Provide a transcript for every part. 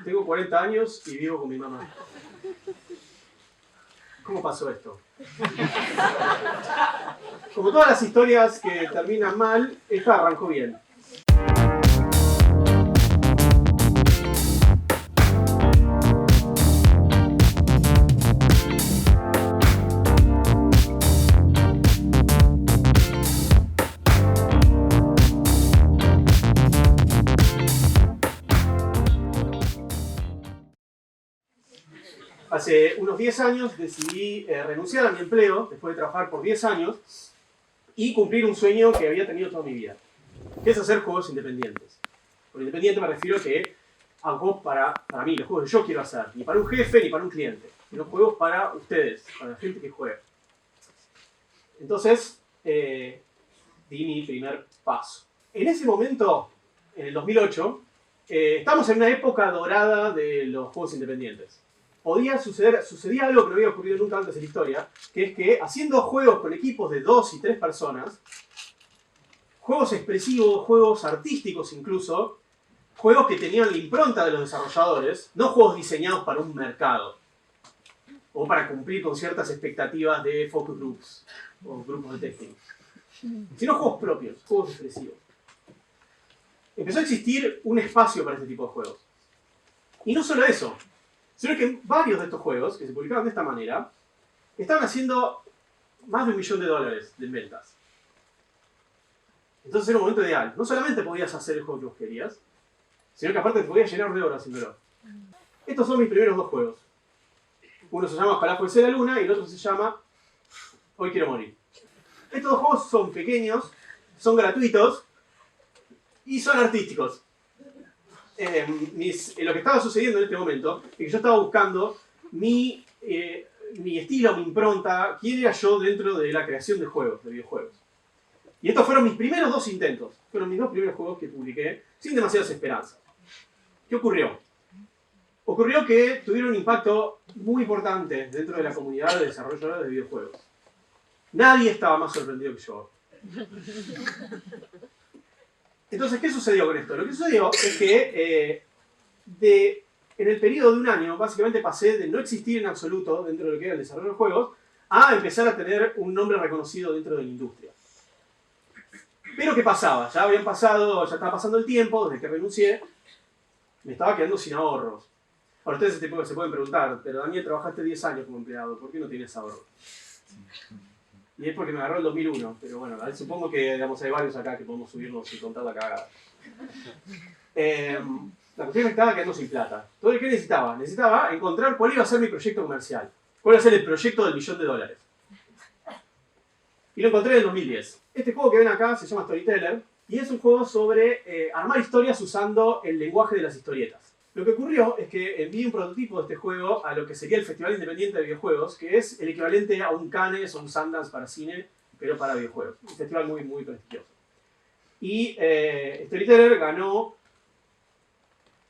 Tengo 40 años y vivo con mi mamá. ¿Cómo pasó esto? Como todas las historias que terminan mal, esta arrancó bien. Hace unos 10 años decidí renunciar a mi empleo, después de trabajar por 10 años, y cumplir un sueño que había tenido toda mi vida, que es hacer juegos independientes. Por independiente me refiero que hago juegos para mí, los juegos que yo quiero hacer, ni para un jefe ni para un cliente, sino juegos para ustedes, para la gente que juega. Entonces, di mi primer paso. En ese momento, en el 2008, estamos en una época dorada de los juegos independientes. Sucedía algo que no había ocurrido nunca antes en la historia, que es que haciendo juegos con equipos de 2 y 3 personas, juegos expresivos, juegos artísticos incluso, juegos que tenían la impronta de los desarrolladores, no juegos diseñados para un mercado, o para cumplir con ciertas expectativas de focus groups, o grupos de testing, sino juegos propios, juegos expresivos. Empezó a existir un espacio para este tipo de juegos. Y no solo eso, sino que varios de estos juegos, que se publicaban de esta manera, estaban haciendo más de $1 millón de ventas. Entonces era un momento ideal. No solamente podías hacer el juego que vos querías, sino que aparte te podías llenar de horas haciéndolo. Estos son mis primeros 2 juegos. Uno se llama Ojalá fuese la luna y el otro se llama Hoy quiero morir. Estos 2 juegos son pequeños, son gratuitos y son artísticos. Lo que estaba sucediendo en este momento es que yo estaba buscando mi estilo, mi impronta, quién era yo dentro de la creación de juegos, de videojuegos. Y estos fueron mis primeros 2 intentos. Fueron mis 2 primeros juegos que publiqué sin demasiadas esperanzas. ¿Qué ocurrió? Ocurrió que tuvieron un impacto muy importante dentro de la comunidad de desarrolladores de videojuegos. Nadie estaba más sorprendido que yo. Entonces, ¿qué sucedió con esto? Lo que sucedió es que en el periodo de un año, básicamente pasé de no existir en absoluto dentro de lo que era el desarrollo de juegos, a empezar a tener un nombre reconocido dentro de la industria. Pero ¿qué pasaba? Ya estaba pasando el tiempo, desde que renuncié, me estaba quedando sin ahorros. Ahora ustedes se pueden preguntar, pero Daniel, trabajaste 10 años como empleado, ¿por qué no tienes ahorros? Y es porque me agarró el 2001, pero bueno, supongo que digamos, hay varios acá que podemos subirnos y contar la cagada. La cuestión es que me estaba quedando sin plata. Entonces, ¿qué necesitaba? Necesitaba encontrar cuál iba a ser mi proyecto comercial. ¿Cuál iba a ser el proyecto del $1 millón? Y lo encontré en el 2010. Este juego que ven acá se llama Storyteller y es un juego sobre armar historias usando el lenguaje de las historietas. Lo que ocurrió es que envié un prototipo de este juego a lo que sería el Festival Independiente de Videojuegos, que es el equivalente a un Cannes o un Sundance para cine, pero para videojuegos. Un festival muy, muy prestigioso. Y Storyteller ganó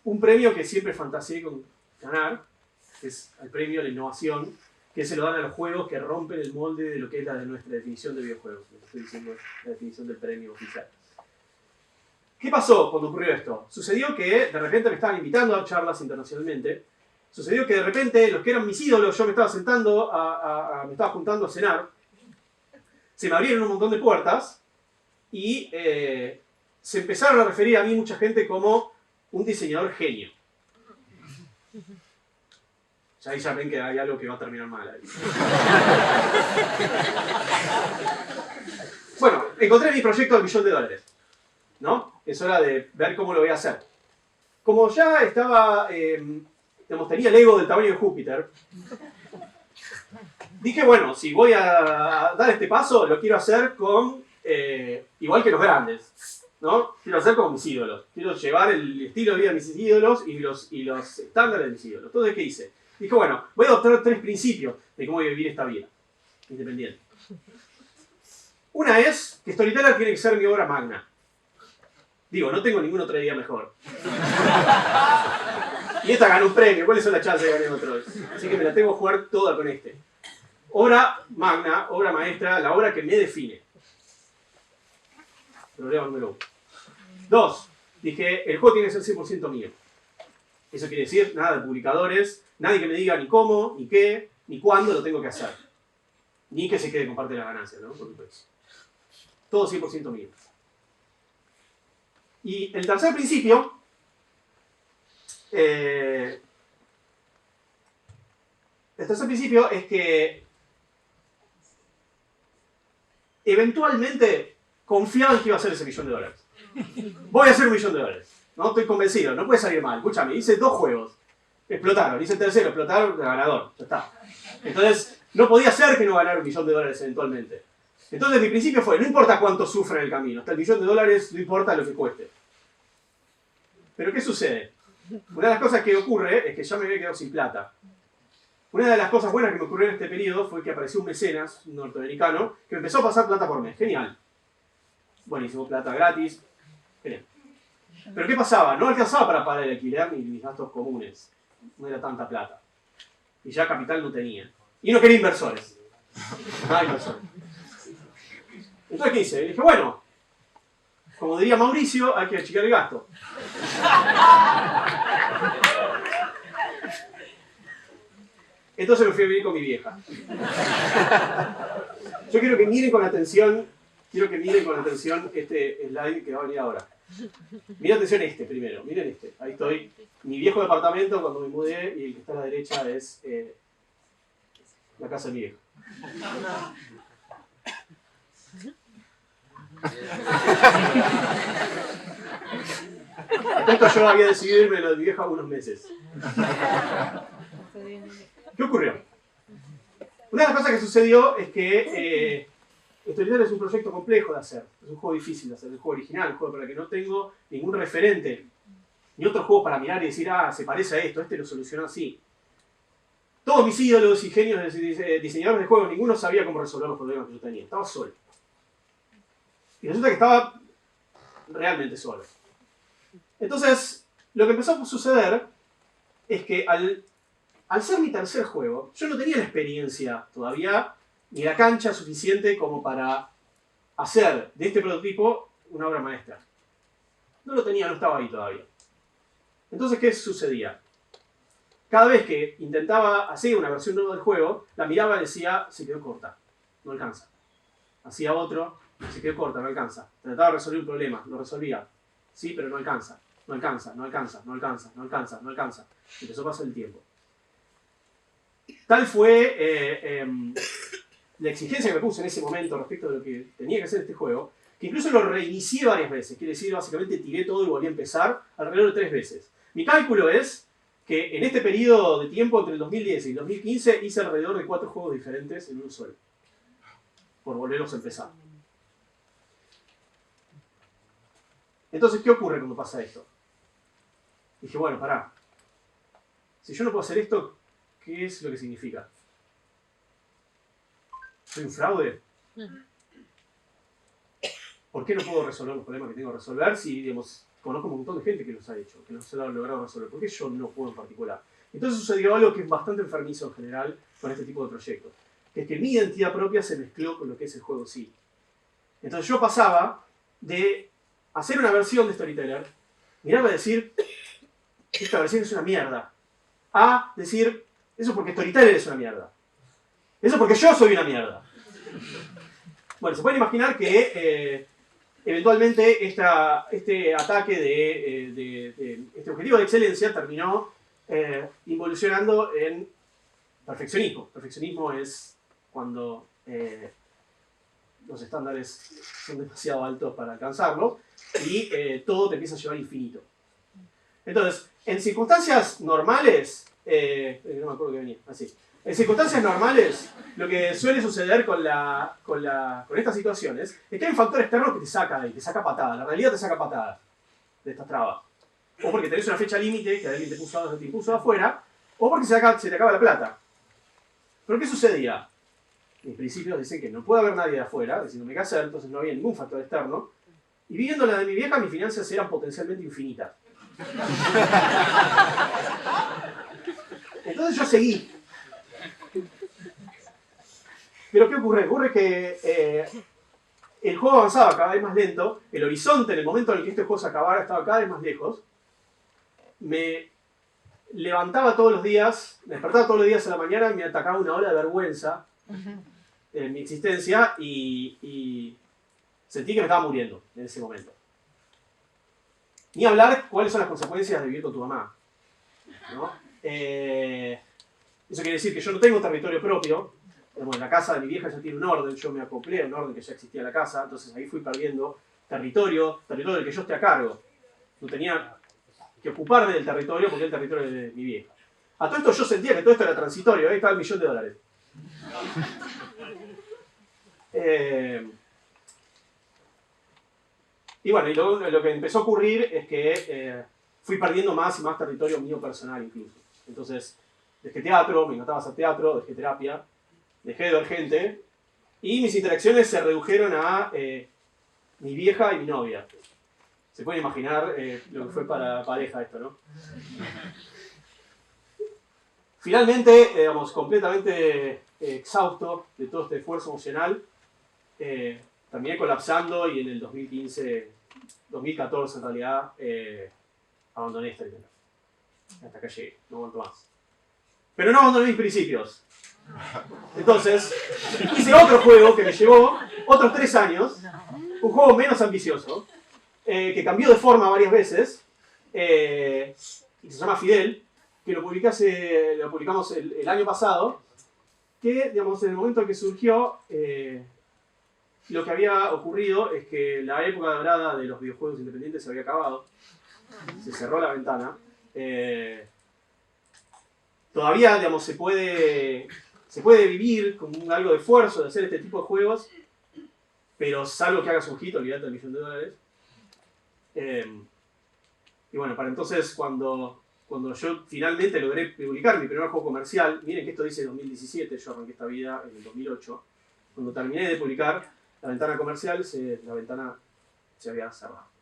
un premio que siempre fantaseé con ganar, que es el premio de la innovación, que se lo dan a los juegos que rompen el molde de lo que es la de nuestra definición de videojuegos. Estoy diciendo la definición del premio oficial. ¿Qué pasó cuando ocurrió esto? Sucedió que de repente me estaban invitando a charlas internacionalmente. Sucedió que de repente los que eran mis ídolos, yo me estaba sentando, me estaba juntando a cenar. Se me abrieron un montón de puertas y se empezaron a referir a mí mucha gente como un diseñador genio. Ahí ya ven que hay algo que va a terminar mal ahí. Bueno, encontré mi proyecto del $1 millón. ¿No? Es hora de ver cómo lo voy a hacer. Como ya estaba, tenía el ego del tamaño de Júpiter, dije, bueno, si voy a dar este paso, lo quiero hacer con, igual que los grandes, ¿no? Quiero hacer como mis ídolos. Quiero llevar el estilo de vida de mis ídolos y los estándares de mis ídolos. Entonces, ¿qué hice? Dije, bueno, voy a adoptar 3 principios de cómo voy a vivir esta vida independiente. Una es que Storyteller tiene que ser mi obra magna. Digo, no tengo ninguna otra idea mejor. Y esta ganó un premio. ¿Cuáles son las chances de ganar otro? Así que me la tengo que jugar toda con este. Obra magna, obra maestra, la obra que me define. Problema número 1. 2. Dije, el juego tiene que ser 100% mío. Eso quiere decir, nada de publicadores, nadie que me diga ni cómo, ni qué, ni cuándo lo tengo que hacer. Ni que se quede con parte de la ganancia, ¿no? Por supuesto. Todo 100% mío. Y el tercer principio, es que eventualmente confiaba en que iba a hacer ese $1.000.000. Voy a hacer $1.000.000. No estoy convencido, no puede salir mal. Escúchame, hice 2 juegos. Explotaron. Hice el tercero, explotaron, ganador. Ya está. Entonces, no podía ser que no ganara $1.000.000 eventualmente. Entonces, mi principio fue, no importa cuánto sufra en el camino. Hasta el $1.000.000 no importa lo que cueste. Pero, ¿qué sucede? Una de las cosas que ocurre es que ya me había quedado sin plata. Una de las cosas buenas que me ocurrió en este periodo fue que apareció un mecenas, un norteamericano, que me empezó a pasar plata por mes. Genial. Buenísimo, plata gratis. Genial. Pero ¿qué pasaba? No alcanzaba para pagar el alquiler ni mis gastos comunes. No era tanta plata. Y ya capital no tenía. Y no quería inversores. No hay inversores. Entonces, ¿qué hice? Le dije, bueno, como diría Mauricio, hay que achicar el gasto. Entonces me fui a vivir con mi vieja. Yo quiero que miren con atención, este slide que va a venir ahora. Miren atención primero, miren este. Ahí estoy. Mi viejo departamento cuando me mudé y el que está a la derecha es la casa de mi viejo. Esto yo había decidido irme de mi vieja unos meses. ¿Qué ocurrió? Una de las cosas que sucedió es que Storyteller es un proyecto complejo de hacer. Es un juego difícil de hacer, es un juego original, un juego para el que no tengo ningún referente. Ni otro juego para mirar y decir, se parece a esto, este lo solucionó así. Todos mis ídolos y genios diseñadores de juegos, ninguno sabía cómo resolver los problemas que yo tenía. Estaba solo. Y resulta que estaba realmente solo. Entonces, lo que empezó a suceder es que al ser mi tercer juego, yo no tenía la experiencia todavía, ni la cancha suficiente como para hacer de este prototipo una obra maestra. No lo tenía, no estaba ahí todavía. Entonces, ¿qué sucedía? Cada vez que intentaba hacer una versión nueva del juego, la miraba y decía, se quedó corta, no alcanza. Hacía otro, se quedó corta, no alcanza. Trataba de resolver un problema, lo resolvía. Sí, pero no alcanza, no alcanza, no alcanza, no alcanza, no alcanza, no alcanza. Empezó a pasar el tiempo. Tal fue la exigencia que me puse en ese momento respecto de lo que tenía que hacer este juego, que incluso lo reinicié varias veces. Quiere decir, básicamente tiré todo y volví a empezar alrededor de 3 veces. Mi cálculo es que en este periodo de tiempo, entre el 2010 y el 2015, hice alrededor de 4 juegos diferentes en uno solo. Por volverlos a empezar. Entonces, ¿qué ocurre cuando pasa esto? Dije, bueno, pará. Si yo no puedo hacer esto, ¿qué es lo que significa? ¿Soy un fraude? ¿Por qué no puedo resolver los problemas que tengo que resolver si, digamos, conozco un montón de gente que los ha hecho, que los ha logrado resolver? ¿Por qué yo no puedo en particular? Entonces sucedió algo que es bastante enfermizo en general con este tipo de proyectos, que es que mi identidad propia se mezcló con lo que es el juego sí. Entonces yo pasaba de hacer una versión de Storyteller, miraba y decir, esta versión es una mierda, a decir, eso porque Storyteller es una mierda. Eso porque yo soy una mierda. Bueno, se pueden imaginar que eventualmente este ataque este objetivo de excelencia terminó involucionando en perfeccionismo. Perfeccionismo es cuando los estándares son demasiado altos para alcanzarlos y todo te empieza a llevar infinito. Entonces, en circunstancias normales, no me acuerdo qué venía, así. En circunstancias normales, lo que suele suceder con estas situaciones es que hay un factor externo que te saca de ahí, te saca patada. La realidad te saca patada de estas trabas. O porque tenés una fecha límite que alguien te impuso de afuera, o porque se te acaba la plata. ¿Pero qué sucedía? Mis principios dicen que no puede haber nadie de afuera, diciéndome qué hacer, entonces no había ningún factor externo. Y viviendo la de mi vieja, mis finanzas eran potencialmente infinitas. Entonces yo seguí. Pero ¿qué ocurre? Ocurre que el juego avanzaba cada vez más lento, el horizonte en el momento en el que este juego se acabara estaba cada vez más lejos. Me levantaba todos los días, me despertaba todos los días a la mañana y me atacaba una ola de vergüenza en mi existencia y sentí que me estaba muriendo en ese momento. Ni hablar cuáles son las consecuencias de vivir con tu mamá, ¿no? Eso quiere decir que yo no tengo territorio propio. En la casa de mi vieja ya tiene un orden, yo me acoplé a un orden que ya existía en la casa, entonces ahí fui perdiendo territorio del que yo esté a cargo. No tenía que ocuparme del territorio porque era el territorio de mi vieja. A todo esto yo sentía que todo esto era transitorio, ahí estaba el $1.000.000. Y bueno, y lo que empezó a ocurrir es que fui perdiendo más y más territorio mío personal incluso. Entonces, dejé teatro, me encantaba hacer teatro, dejé terapia, dejé de ver gente, y mis interacciones se redujeron a mi vieja y mi novia. Se pueden imaginar lo que fue para la pareja esto, ¿no? Finalmente, digamos, completamente exhausto de todo este esfuerzo emocional, terminé colapsando y en el 2014 en realidad, abandoné esta idea. Hasta acá llegué, no aguanto más. Pero no abandoné mis principios. Entonces, hice otro juego que me llevó otros 3 años, un juego menos ambicioso, que cambió de forma varias veces, y se llama Fidel, que lo publicamos el año pasado, que, digamos, en el momento en que surgió, lo que había ocurrido es que la época dorada de los videojuegos independientes se había acabado, se cerró la ventana. Todavía, digamos, se puede vivir con algo de esfuerzo de hacer este tipo de juegos, pero salvo que hagas un hit, olvídate del $1.000.000. Y bueno, para entonces, cuando yo finalmente logré publicar mi primer juego comercial, miren que esto dice 2017, yo arranqué esta vida en el 2008, cuando terminé de publicar la ventana comercial, la ventana se había cerrado.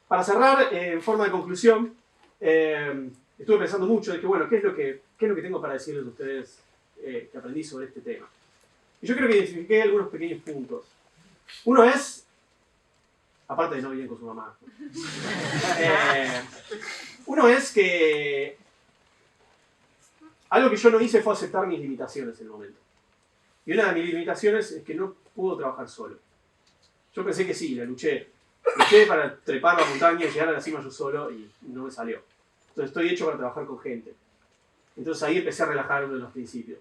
Para cerrar, en forma de conclusión, estuve pensando mucho, dije, bueno, ¿qué es lo que tengo para decirles a ustedes que aprendí sobre este tema? Y yo creo que identifiqué algunos pequeños puntos. Uno es, aparte de no vivir con su mamá, uno es que algo que yo no hice fue aceptar mis limitaciones en el momento. Y una de mis limitaciones es que no puedo trabajar solo. Yo pensé que sí, la luché para trepar la montaña y llegar a la cima yo solo y no me salió. Entonces estoy hecho para trabajar con gente. Entonces ahí empecé a relajar uno de los principios,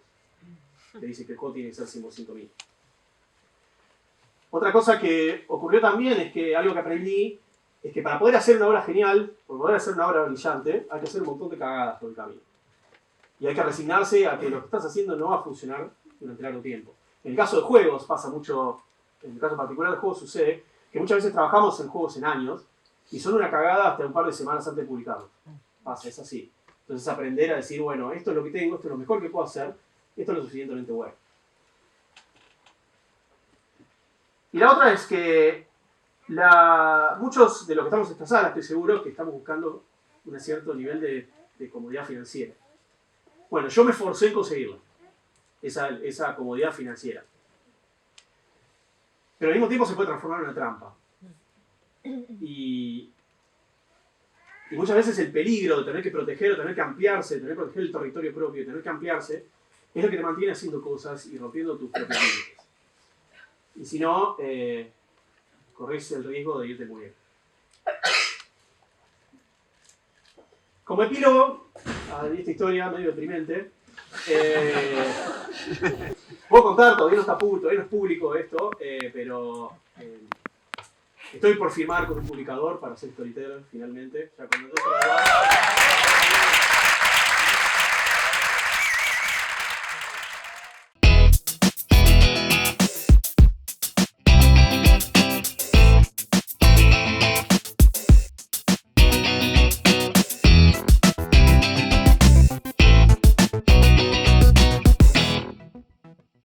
que dice que el juego tiene que ser 100% mío. Otra cosa que ocurrió también es que algo que aprendí es que para poder hacer una obra genial, para poder hacer una obra brillante, hay que hacer un montón de cagadas por el camino. Y hay que resignarse a que lo que estás haciendo no va a funcionar durante largo tiempo. En el caso de juegos pasa mucho, en el caso particular de juegos sucede que muchas veces trabajamos en juegos en años y son una cagada hasta un par de semanas antes de publicarlos. Pasa, es así. Entonces aprender a decir, bueno, esto es lo que tengo, esto es lo mejor que puedo hacer, esto es lo suficientemente bueno. Y la otra es que muchos de los que estamos en esta sala, estoy seguro que estamos buscando un cierto nivel de comodidad financiera. Bueno, yo me esforcé en conseguirlo, esa comodidad financiera. Pero al mismo tiempo se puede transformar en una trampa. Y muchas veces el peligro de tener que proteger o tener que ampliarse, de tener que proteger el territorio propio, de tener que ampliarse, es lo que te mantiene haciendo cosas y rompiendo tus propios límites. Y si no, corres el riesgo de irte muriendo. Como epílogo a esta historia medio deprimente, puedo contar, todavía no es público esto, pero estoy por firmar con un publicador para ser storyteller finalmente. Ya cuando